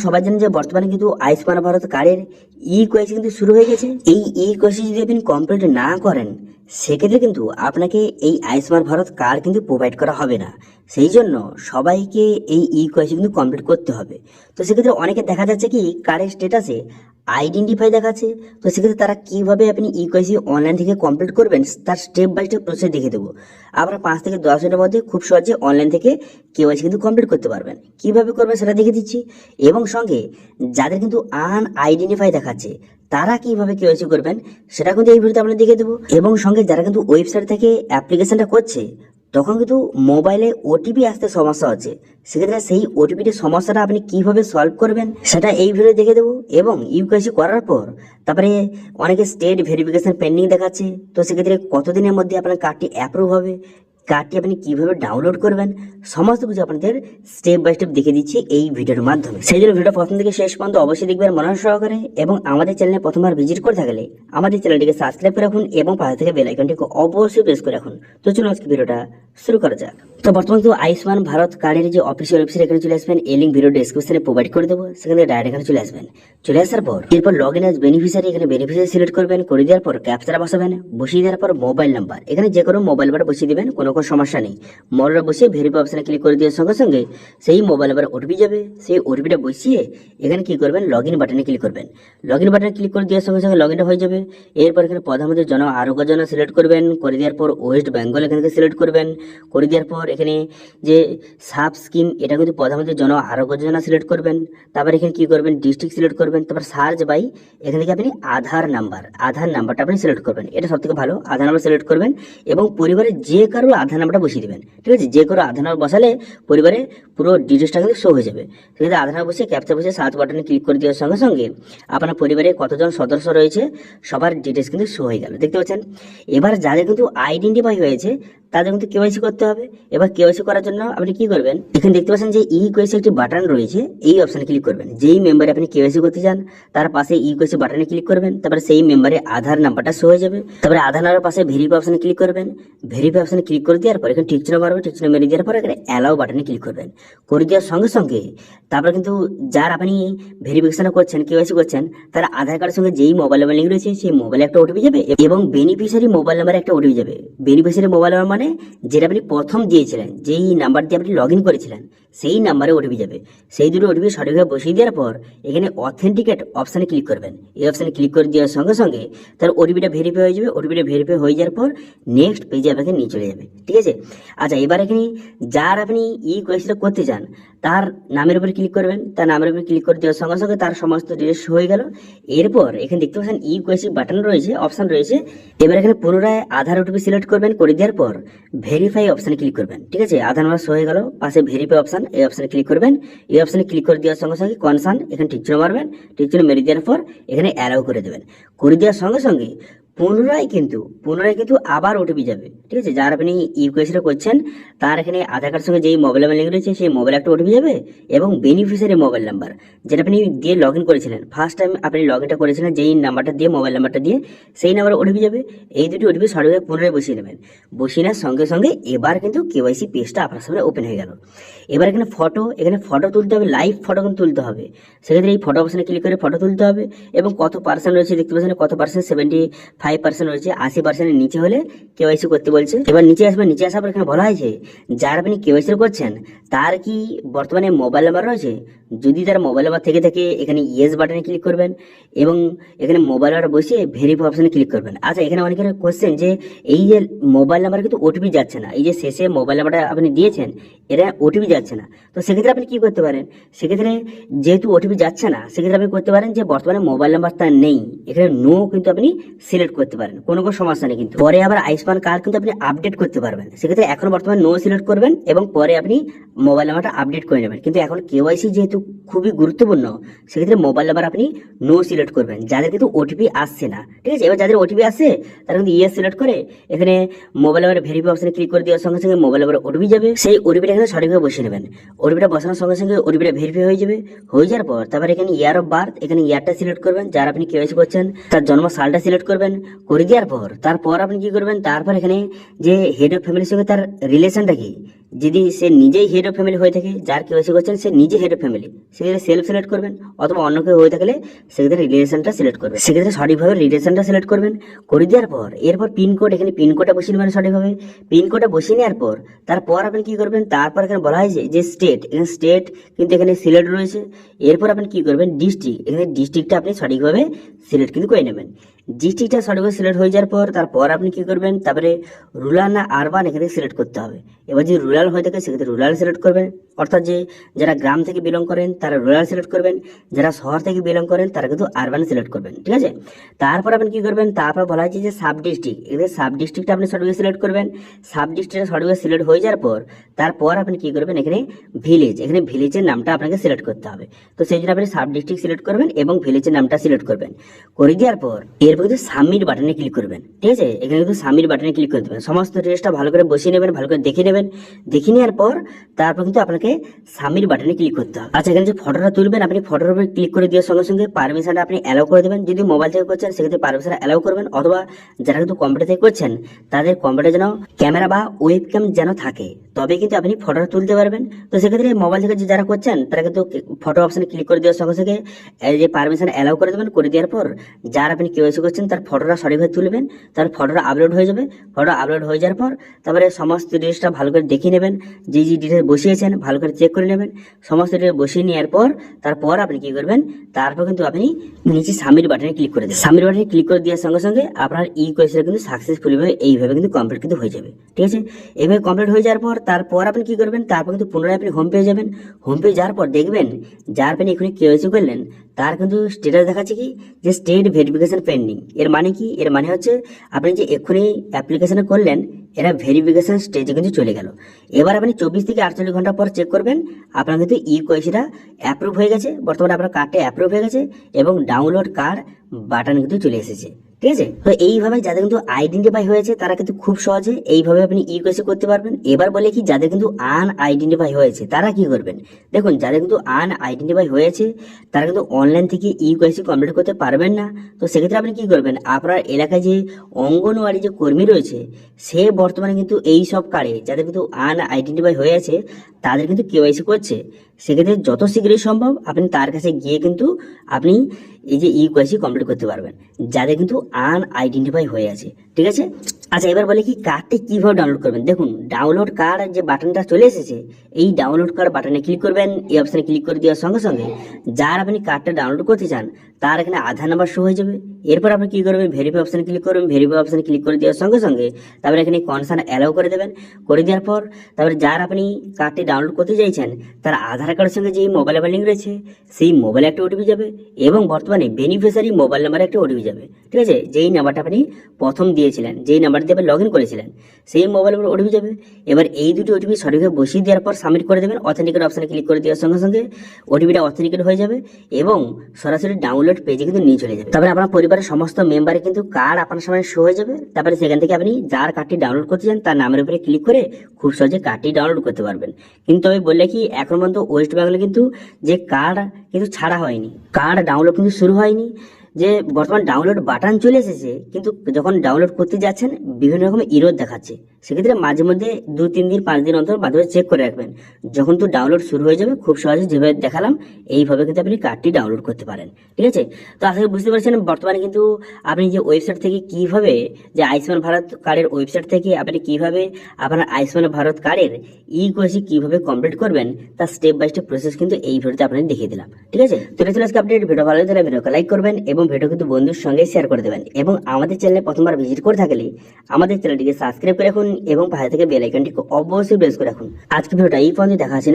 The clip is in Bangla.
সবাই জানেন যে বর্তমানে কিন্তু আয়ুষ্মান ভারত কার্ডের ই-কেওয়াইসি কিন্তু শুরু হয়ে গেছে। এই ই-কেওয়াইসি যদি আপনি কমপ্লিট না করেন সেক্ষেত্রে কিন্তু আপনাকে এই আয়ুষ্মান ভারত কার্ড কিন্তু প্রোভাইড করা হবে না। সেই জন্য সবাইকে এই ই-কেওয়াইসি কিন্তু কমপ্লিট করতে হবে। তো সেক্ষেত্রে অনেকে দেখা যাচ্ছে কি কার্ডের স্ট্যাটাসে আইডেন্টিফাই দেখাচ্ছে। তো সেক্ষেত্রে তারা কিভাবে আপনি ই-কেওয়াইসি অনলাইন থেকে কমপ্লিট করবেন তার স্টেপ বাই স্টেপ প্রসেস দেখে দেবো। আপনারা 5 থেকে 10 মিনিটের মধ্যে খুব সহজে অনলাইন থেকে কেওয়াইসি কিন্তু কমপ্লিট করতে পারবেন। কিভাবে করবেন সেটা দেখে দিচ্ছি, এবং সঙ্গে যাদের কিন্তু আনআইডেন্টিফাই দেখাচ্ছে তারা কিভাবে কেওয়াইসি করবেন সেটা কিন্তু এই ভিডিওতে আমরা দেখে দেবো। এবং সঙ্গে যারা কিন্তু ওয়েবসাইট থেকে অ্যাপ্লিকেশনটা করছে তখন কিন্তু মোবাইলে ওটিপি আসতে সমস্যা হচ্ছে, সেক্ষেত্রে সেই ওটিপির সমস্যাটা আপনি কিভাবে সলভ করবেন সেটা এই ভিডিও দেখে দেবো। এবং ইউকেওয়াইসি করার পর তারপরে অনেকে স্টেট ভেরিফিকেশন পেন্ডিং দেখাচ্ছে, তো সেক্ষেত্রে কতদিনের মধ্যে আপনার কার্ডটি অ্যাপ্রুভ হবে, কার্ডটি আপনি কিভাবে ডাউনলোড করবেন, সমস্ত কিছু আপনাদের স্টেপ বাই স্টেপ দেখে দিচ্ছি এই ভিডিওর মাধ্যমে। সেই জন্য ভিডিওটা প্রথম থেকে শেষ পর্যন্ত অবশ্যই দেখবেন মনোযোগ সহকারে, এবং আমাদের চ্যানেলে প্রথমবার ভিজিট করে থাকলে আমাদের চ্যানেলটিকে সাবস্ক্রাইব করে রাখুন এবং পাশে থেকে বেল আইকনটিকে অবশ্যই প্রেস করে রাখুন। তো চলুন আজকে ভিডিওটা শুরু করা যাক। তো বর্তমানে তো আয়ুষ্মান ভারত কার্ডের যে অফিসিয়াল ওয়েবসাইট এখানে চলে আসবেন, এই লিঙ্ক ভিডিও ডেসক্রিপশনে প্রোভাইড করে দেবো, সেখানে ডাইরেক্ট এখানে চলে আসবেন। চলে আসার পর এরপর লগ ইন অ্যাজ বেনিফিশিয়ারি, এখানে বেনিফিশিয়ারি সিলেক্ট করবেন, করে দেওয়ার পর ক্যাপচাটা বসাবেন, বসিয়ে দেওয়ার পর মোবাইল নাম্বার, এখানে যে কোনো মোবাইল নাম্বার বসিয়ে দিবেন, কোনো সমস্যা নেই। মোবাইলটা বসিয়ে ভেরিফাই অপশনে ক্লিক করে দেওয়ার সঙ্গে সঙ্গে সেই মোবাইল নাম্বার ওটিপি যাবে, সেই ওটিপিটা বসিয়ে এখানে কি করবেন লগ ইন বাটনে ক্লিক করবেন। লগ ইন বাটনে ক্লিক করে দেওয়ার সঙ্গে সঙ্গে লগ ইনটা হয়ে যাবে। এরপর এখানে প্রধানমন্ত্রী জন আরোগ্য যোজনা সিলেক্ট করবেন, করে দেওয়ার পর ওয়েস্ট বেঙ্গল এখানে সিলেক্ট করবেন, করে দেওয়ার পর এখানে যে সাব স্কিম এটা কিন্তু প্রধানমন্ত্রী জন আরোগ্য যোজনা সিলেক্ট করবেন। তারপর এখানে কি করবেন ডিস্ট্রিক্ট সিলেক্ট করবেন, তারপর সার্চ বাই এখান থেকে আপনি আধার নাম্বারটা আপনি সিলেক্ট করবেন, এটা সব থেকে ভালো। আধার নাম্বার সিলেক্ট করবেন এবং পরিবারের যে কারো আধার নাম্বারটা বসিয়ে দেবেন, ঠিক আছে। যে কারো আধার নাম্বার বসালে পরিবারে পুরো ডিটেলসটা কিন্তু শো হয়ে যাবে। সেক্ষেত্রে আধার নাম্বার বসে ক্যাপচা বসে সার্চ বাটনে ক্লিক করে দেওয়ার সঙ্গে সঙ্গে আপনার পরিবারে কতজন সদস্য রয়েছে সবার ডিটেলস কিন্তু শো হয়ে গেল, দেখতে পাচ্ছেন। এবার যাদের কিন্তু আইডেন্টিফাই হয়েছে তাদের কিন্তু কেওয়াইসি করতে হবে। এবার কেওয়াইসি করার জন্য আপনি কি করবেন, এখানে দেখতে পাচ্ছেন যে ই-কেওয়াইসি একটি বাটন রয়েছে, এই অপশনে ক্লিক করবেন। যেই মেম্বারে আপনি কেওয়াইসি করতে চান তার পাশে ই-কেওয়াইসি বাটনে ক্লিক করবেন, তারপরে সেই মেম্বারে আধার নাম্বারটা শো হয়ে যাবে। তারপরে আধার নাম্বার পাশে ভেরিফাই অপশনে ক্লিক করবেন, ভেরিফাই অপশনে ক্লিক করে দেওয়ার পর এখানে টিক চিহ্ন মারবেন, টিক চিহ্ন মেরে দেওয়ার পর এখানে অ্যালাউ বাটনে ক্লিক করবেন। করে দেওয়ার সঙ্গে সঙ্গে তারপর কিন্তু যার আপনি ভেরিফিকেশন করছেন কেওয়াইসি করছেন তার আধার কার্ডের সঙ্গে যেই মোবাইল নাম্বার লিঙ্ক রয়েছে সেই মোবাইলে একটা ওটিপি যাবে, এবং বেনিফিশিয়ারি মোবাইল নাম্বারে একটা ওটিপি যাবে। বেনিফিশিয়ারি মোবাইল নাম্বার মানে যেটা আপনি প্রথম দিয়েছিলেন, যেই নাম্বার দিয়ে আপনি লগ ইন করেছিলেন সেই নাম্বারে ওটিপি যাবে। সেই দুটো ওটিপি সঠিকভাবে বসিয়ে দেওয়ার পর এখানে অথেন্টিকেট অপশানে ক্লিক করবেন। এই অপশানে ক্লিক করে দেওয়ার সঙ্গে সঙ্গে তার ওটিপিটা ভেরিফাই হয়ে যাবে। ওটিপিটা ভেরিফাই হয়ে যাওয়ার পর নেক্সট পেজে আপনাকে নিয়ে চলে যাবে, ঠিক আছে। আচ্ছা, এবার এখানে যার আপনি ই-কেওয়াইসিটা করতে চান তার নামের উপরে ক্লিক করবেন, তার নামের উপরে ক্লিক করে দেওয়ার সঙ্গে সঙ্গে তার সমস্ত ডিটেলস হয়ে গেল। এরপর এখানে দেখতে পাচ্ছেন ই-কেওয়াইসি বাটন রয়েছে, অপশান রয়েছে। এবার এখানে পুনরায় আধার ওটিপি সিলেক্ট করবেন, করে দেওয়ার পর ভেরিফাই অপশানে ক্লিক করবেন, ঠিক আছে। আধার নাম্বার হয়ে গেল, পাশে ভেরিফাই অপশান, এই অপশানে ক্লিক করবেন। এই অপশানে ক্লিক করে দেওয়ার সঙ্গে সঙ্গে কনসার্ন এখানে টিক চিহ্ন মারবেন, টিক চিহ্ন মেরে দেওয়ার পর এখানে অ্যালাউ করে দেবেন। করে দেওয়ার সঙ্গে সঙ্গে পুনরায় কিন্তু আবার ওটিপি যাবে, ঠিক আছে। যার আপনি ইউকেওয়াইসিটা করছেন তার এখানে আধার কার্ডের সঙ্গে যেই মোবাইল নাম্বার লিঙ্ক রয়েছে সেই মোবাইলে একটা ওটিপি যাবে, এবং বেনিফিশিয়ারি মোবাইল নাম্বার যেটা আপনি দিয়ে লগ ইন করেছিলেন, ফার্স্ট টাইম আপনি লগ ইনটা করেছিলেন যেই নাম্বারটা দিয়ে মোবাইল নাম্বারটা দিয়ে সেই নাম্বারে ওটিপি যাবে। এই দুটি ওটিপি সঠিকভাবে পুনরায় বসিয়ে নেবেন। বসিয়ে নেওয়ার সঙ্গে সঙ্গে এবার কিন্তু কেওয়াইসি পেজটা আপনার সামনে ওপেন হয়ে গেল। এবার এখানে ফটো তুলতে হবে, লাইভ ফটো কিন্তু তুলতে হবে। সেক্ষেত্রে এই ফটো অপশনে ক্লিক করে ফটো তুলতে হবে, এবং কত পার্সেন্ট রয়েছে দেখতে পাচ্ছেন, কত পার্সেন্ট 75% রয়েছে, 80%-এর নিচে হলে কেওয়াইসি করতে বলছে। এবার নিচে আসবেন, নিচে আসার পর এখানে বলা হয়েছে যার আপনি কেওয়াইসি করছেন তার কি বর্তমানে মোবাইল নাম্বার রয়েছে। যদি তার মোবাইল নাম্বার থেকে থাকে এখানে ইয়েস বাটনে ক্লিক করবেন, এবং এখানে মোবাইল নাম্বার বসিয়ে ভেরিফাই অপশনে ক্লিক করবেন। আচ্ছা, এখানে অনেকের কোশ্চেন যে এই যে মোবাইল নাম্বার কিন্তু ওটিপি যাচ্ছে না, এই যে শেষে মোবাইল নাম্বারটা আপনি দিয়েছেন এটা ওটিপি যাচ্ছে না। তো সেক্ষেত্রে আপনি কি করতে পারেন, সেক্ষেত্রে যেহেতু ওটিপি যাচ্ছে না সেক্ষেত্রে আপনি করতে পারেন যে বর্তমানে মোবাইল নাম্বার তার নেই, এখানে নো কিন্তু আপনি সিলেক্ট করতে পারেন, কোনো সমস্যা নেই। কিন্তু পরে আবার আয়ুষ্মান কার্ড কিন্তু আপনি আপডেট করতে পারবেন। সেক্ষেত্রে এখন বর্তমানে নো সিলেক্ট করবেন এবং পরে আপনি মোবাইল নাম্বারটা আপডেট করে নেবেন। কিন্তু এখন কেওয়াইসি যেহেতু খুবই গুরুত্বপূর্ণ সেক্ষেত্রে মোবাইল নাম্বার আপনি নো সিলেক্ট করবেন যাদের কিন্তু ওটিপি আসছে না, ঠিক আছে। এবার যাদের ওটিপি আসছে তারা কিন্তু ইয়েস সিলেক্ট করে এখানে মোবাইল নাম্বার ভেরিফাই অপশনে ক্লিক করে দেওয়ার সঙ্গে সঙ্গে মোবাইল নাম্বার ওটিপি যাবে, সেই ওটিপিটা এখানে সঠিকভাবে বসিয়ে নেবেন। নেবেন। ওটিপিটা বসানোর সঙ্গে সঙ্গে ওটিপিটা ভেরিফাই হয়ে যাবে। হয়ে যাওয়ার পর তারপর এখানে ইয়ার অফ বার্থ, এখানে ইয়ারটা সিলেক্ট করবেন, যার আপনি কেওয়াইসি করছেন তার জন্ম সালটা সিলেক্ট করবেন। করে দেওয়ার পর তারপর আপনি কি করবেন, তারপর এখানে যে হেড অফ ফ্যামিলির সঙ্গে তার রিলেশনটা কি, যদি সে নিজেই হেড অফ ফ্যামিলি হয়ে থাকে, যার কেওয়াইসি করছেন সে নিজে হেড অফ ফ্যামিলি, সেক্ষেত্রে সেলফ সিলেক্ট করবেন, অথবা অন্য কেউ হয়ে থাকলে সেক্ষেত্রে রিলেশনটা সিলেক্ট করবেন, সেক্ষেত্রে সঠিকভাবে রিলেশনটা সিলেক্ট করবেন। করে দেওয়ার পর এরপর পিনকোড, এখানে পিনকোডটা বসিয়ে নেবেন সঠিকভাবে। পিনকোডটা বসিয়ে নেওয়ার পর তারপর আপনি কি করবেন, তারপর এখানে বলা হয়েছে যে স্টেট, এখানে স্টেট কিন্তু এখানে সিলেক্ট রয়েছে। এরপর আপনি কি করবেন, ডিস্ট্রিক্ট, এখানে ডিস্ট্রিক্টটা আপনি সঠিকভাবে সিলেক্ট কিন্তু করে নেবেন। ডিস্ট্রিক্টটা সঠিকভাবে সিলেক্ট হয়ে যাওয়ার পর তারপর আপনি কি করবেন, তারপরে রুরাল না আরবান এখানে সিলেক্ট করতে হবে। এবার যদি রুরাল হয়ে থাকে সেক্ষেত্রে রুরাল সিলেক্ট করবেন, অর্থাৎ যে যারা গ্রাম থেকে বিলং করেন তারা রুরাল সিলেক্ট করবেন, যারা শহর থেকে বিলং করেন তারা কিন্তু আরবান সিলেক্ট করবেন, ঠিক আছে। তারপর আপনি কি করবেন, তারপর বলা হয়েছে যে সাব ডিস্ট্রিক্ট, এখানে সাব ডিস্ট্রিক্টটা আপনি সঠিকভাবে সিলেক্ট করবেন। সাব ডিস্ট্রিক্টটা সঠিকভাবে সিলেক্ট হয়ে যাওয়ার পর তারপর আপনি কি করবেন, এখানে ভিলেজ, এখানে ভিলেজের নামটা আপনাকে সিলেক্ট করতে হবে। তো সেই জন্য আপনি সাব ডিস্ট্রিক্ট সিলেক্ট করবেন এবং ভিলেজের নামটা সিলেক্ট করবেন। করে দেওয়ার পর এরপর কিন্তু সাবমিট বাটনে ক্লিক করবেন, ঠিক আছে। এখানে কিন্তু সাবমিট বাটনে ক্লিক করে দেবেন, সমস্ত ডিটেলসটা ভালো করে বসিয়ে নেবেন, ভালো করে দেখে নেবেন। দেখে নেওয়ার পর তারপর কিন্তু আপনাকে সাবমিট বাটনে ক্লিক করতে হবে। আচ্ছা, এখানে যে ফটোটা তুলবেন আপনি ফটোর উপরে ক্লিক করে দেওয়ার সঙ্গে সঙ্গে পারমিশনটা আপনি অ্যালাউ করে দেবেন। যদি মোবাইল থেকে করছেন সেক্ষেত্রে পারমিশন অ্যালাউ করবেন, অথবা যারা কিন্তু কম্পিউটার থেকে করছেন তাদের কম্পিউটার যেন ক্যামেরা বা ওয়েব ক্যাম যেন থাকে, তবে কিন্তু আপনি ফটোটা তুলতে পারবেন। তো সেক্ষেত্রে মোবাইল থেকে যারা করছেন তারা কিন্তু ফটো অপশনে ক্লিক করে দেওয়ার সঙ্গে সঙ্গে এই যে পারমিশন অ্যালাউ করে দেবেন। করে দেওয়ার পর যার আপনি কেওয়াইসি করছেন তার ফটোটা সঠিকভাবে তুলবেন, তার ফটোটা আপলোড হয়ে যাবে। ফটো আপলোড হয়ে যাওয়ার পর তারপরে সমস্ত ডিটেলসটা ভালো করে দেখে নেবেন, যে ডিটেলস বসিয়েছেন ভালো করে চেক করে নেবেন। সমস্ত ডিটেলস বসিয়ে নেওয়ার পর তারপর আপনি কি করবেন, তারপর কিন্তু আপনি নিচে সাবমিট বাটনে ক্লিক করে দেবেন। সাবমিট বাটনে ক্লিক করে দেওয়ার সঙ্গে সঙ্গে আপনার ই কোয়েশ্চেনটা কিন্তু সাকসেসফুলি ভাবে এইভাবে কিন্তু কমপ্লিট কিন্তু হয়ে যাবে, ঠিক আছে। এইভাবে কমপ্লিট হয়ে যাওয়ার পর তারপর আপনি কি করবেন, তারপর কিন্তু পুনরায় আপনি হোম পেয়ে যাবেন। হোম পেয়ে যাওয়ার পর দেখবেন যার আপনি এখানে কেওয়াইসি করলেন তার কিন্তু স্ট্যাটাস দেখাচ্ছে কি, যে স্টেট ভেরিফিকেশন পেন্ডিং। এর মানে কি, এর মানে হচ্ছে আপনি যে এক্ষুনি অ্যাপ্লিকেশনে করলেন এরা ভেরিফিকেশন স্টেজে কিন্তু চলে গেল। এবার আপনি 24 থেকে 48 ঘন্টা পর চেক করবেন আপনার কিন্তু ই কোয়েশ্চেনটা অ্যাপ্রুভ হয়ে গেছে, বর্তমানে আপনার কার্ডটা অ্যাপ্রুভ হয়ে গেছে এবং ডাউনলোড কার্ড বাটন কিন্তু চলে এসেছে, ঠিক আছে। তো এইভাবে যাদের কিন্তু আইডেন্টিফাই হয়েছে তারা কিন্তু খুব সহজে এইভাবে আপনি ই কোয়েশ্চেন করতে পারবেন। এবার বলে কি, যাদের কিন্তু আনআইডেন্টিফাই হয়েছে তারা কি করবেন, দেখুন যাদের কিন্তু আনআইডেন্টিফাই হয়েছে তারা কিন্তু অনলাইন থেকে ই কোয়েশ্চেন কমপ্লিট করতে পারবেন না। তো সেক্ষেত্রে আপনি কি করবেন, আপনার এলাকায় যে অঙ্গনওয়াড়ি যে কর্মী রয়েছে সে বর্তমানে কিন্তু এই সব কার্ডে যাদের কিন্তু আনআইডেন্টিফাই হয়ে আছে তাদের কিন্তু কেওয়াইসি করছে। সেক্ষেত্রে যত শীঘ্রই সম্ভব আপনি তার কাছে গিয়ে কিন্তু আপনি এই যে ই কোয়েশ্চেন কমপ্লিট করতে পারবেন যাদের কিন্তু আনআইডেন্টিফাই হয়ে আছে, ঠিক আছে। আচ্ছা, এবার বলে কি কার্ডটি কিভাবে ডাউনলোড করবেন। দেখুন ডাউনলোড কার্ড যে বাটনটা চলে এসেছে, এই ডাউনলোড কার্ড বাটনে ক্লিক করবেন। এই অপশানে ক্লিক করে দেওয়ার সঙ্গে সঙ্গে যার আপনি কার্ডটা ডাউনলোড করতে চান তার এখানে আধার নাম্বার শো হয়ে যাবে। এরপর আপনি কি করবেন, ভেরিফাই অপশানে ক্লিক করবেন। ভেরিফাই অপশানে ক্লিক করে দেওয়ার সঙ্গে সঙ্গে তারপরে এখানে কনসার্ন অ্যালাউ করে দেবেন। করে দেওয়ার পর তারপরে যার আপনি কার্ডটি ডাউনলোড করতে চাইছেন তার আধার কার্ডের সঙ্গে যে মোবাইল নাম্বার লিঙ্ক রয়েছে সেই মোবাইলে একটা ওটিপি যাবে এবং বর্তমানে বেনিফিশিয়ারি মোবাইল নাম্বারে একটা ওটিপি যাবে, ঠিক আছে। যেই নাম্বারটা আপনি প্রথম দিয়েছিলেন, যেই নাম্বার দিয়ে আপনি লগ ইন করেছিলেন সেই মোবাইল নাম্বার ওটিপি যাবে। এবার এই দুটি ওটিপি সঠিকভাবে বসিয়ে দেওয়ার পর সাবমিট করে দেবেন। অথেন্টিকেট অপশানে ক্লিক করে দেওয়ার সঙ্গে সঙ্গে ওটিপিটা অথেন্টিকেট হয়ে যাবে এবং সরাসরি ডাউনলোড পেজে কিন্তু নিয়ে চলে যাবে। তারপরে আপনার পরিবারের সমস্ত মেম্বারে কিন্তু কার্ড আপনার সামনে শো হয়ে যাবে। তারপরে সেখান থেকে আপনি যার কার্ডটি ডাউনলোড করতে চান তার নামের উপরে ক্লিক করে খুব সহজে কার্ডটি ডাউনলোড করতে পারবেন। কিন্তু আমি বললে কি, এখন পর্যন্ত ওয়েস্ট বেঙ্গলে কিন্তু যে কার্ড কিন্তু ছাড়া হয়নি, কার্ড ডাউনলোড কিন্তু শুরু হয়নি। যে বর্তমান ডাউনলোড বাটন চলে এসেছে কিন্তু যখন ডাউনলোড করতে যাচ্ছেন বিভিন্ন রকম ইরর দেখাচ্ছে। সেক্ষেত্রে মাঝে মধ্যে 2-3 দিন 5 দিন অন্তর মাঝে চেক করে রাখবেন। যখন তো ডাউনলোড শুরু হয়ে যাবে খুব সহজে যেভাবে দেখালাম এইভাবে কিন্তু আপনি কার্ডটি ডাউনলোড করতে পারেন, ঠিক আছে। তো আশা করি বুঝতে পারছেন বর্তমানে কিন্তু আপনি যে ওয়েবসাইট থেকে কিভাবে, যে আয়ুষ্মান ভারত কার্ডের ওয়েবসাইট থেকে আপনি কিভাবে আপনার আয়ুষ্মান ভারত কার্ডের ই কোয়েশ্চেন কিভাবে কমপ্লিট করবেন তার স্টেপ বাই স্টেপ প্রসেস কিন্তু এই ভিডিওতে আপনাদের দেখিয়ে দিলাম, ঠিক আছে। তো এটা ছিল আজকে আপডেট। ভিডিও ভালো লাগলে ভিডিওকে লাইক করবেন এবং ভিডিও কিন্তু বন্ধুর সঙ্গে শেয়ার করে দেবেন এবং আমাদের চ্যানেলে প্রথমবার ভিজিট করে থাকলে আমাদের চ্যানেলটিকে সাবস্ক্রাইব করে রাখুন এবং পাশে থেকে বেল আইকনটিকে অবশ্যই প্রেস করে রাখুন। আজকে ভিডিওটা এই পর্যন্ত দেখা আছে।